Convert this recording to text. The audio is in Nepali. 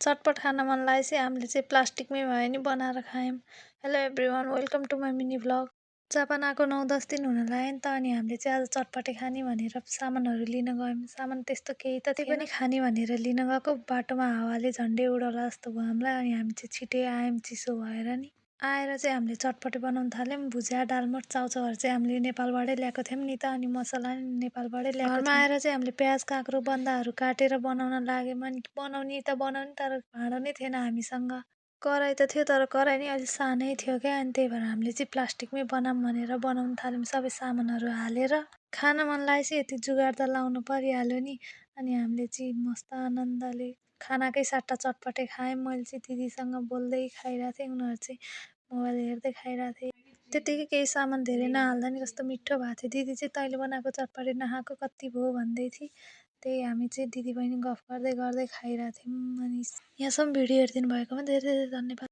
चटपट खान मन लागेपछि हामीले चाहिँ प्लास्टिकमै भए नि बनाएर खायौँ। Hello everyone, welcome to my mini vlog. Japan आएको 9-10 दिन हुन लाग्यो नि त, अनि हामीले चाहिँ आज चटपटे खाने भनेर सामानहरू लिन गयौँ। सामान त्यस्तो केही त थिएन, पनि खाने भनेर लिन गएको बाटोमा हावाले झन्डै उडला जस्तो भयो हामीलाई। अनि हामी चाहिँ छिटै आयौँ चिसो भएर नि। आएर चाहिँ हामीले चटपटे बनाउन थाल्यौँ। भुजिया दालमोट चाउचाउहरू चाहिँ हामीले नेपालबाटै ल्याएको थियौँ नि त, अनि मसला नि नेपालबाटै ल्याएको। घरमा आएर चाहिँ हामीले प्याज काँक्रो बन्दाहरू काटेर बनाउन लाग्यौँ। अनि बनाउने तर भाँडो नै थिएन हामीसँग। कराई त थियो तर कराई नि अलिक सानै थियो क्या, अनि त्यही भएर हामीले चाहिँ प्लास्टिकमै बनाऊँ भनेर बनाउन थाल्यौँ सबै सामानहरू हालेर। खान मन लागेपछि यति जुगाड त लाउनु परिहाल्यो नि। अनि हामीले चाहिँ मस्त आनन्दले खानाकै सट्टा चटपटे खायौँ। मैले चाहिँ दिदीसँग बोल्दै खाइरहेको थिएँ, उनीहरू चाहिँ मोबाइल हेर्दै खाइरहेको थिएँ। त्यतिकै केही सामान धेरै नहाल्दा नि कस्तो मिठो भएको थियो। दिदी चाहिँ तैँले बनाएको चटपटे नखाएको कति भयो भन्दै थिए। त्यही हामी चाहिँ दिदी बहिनी गफ गर्दै गर्दै खाइरहेको थियौँ। अनि यहाँसम्म भिडियो हेरिदिनु भएकोमा धेरै धेरै धन्यवाद।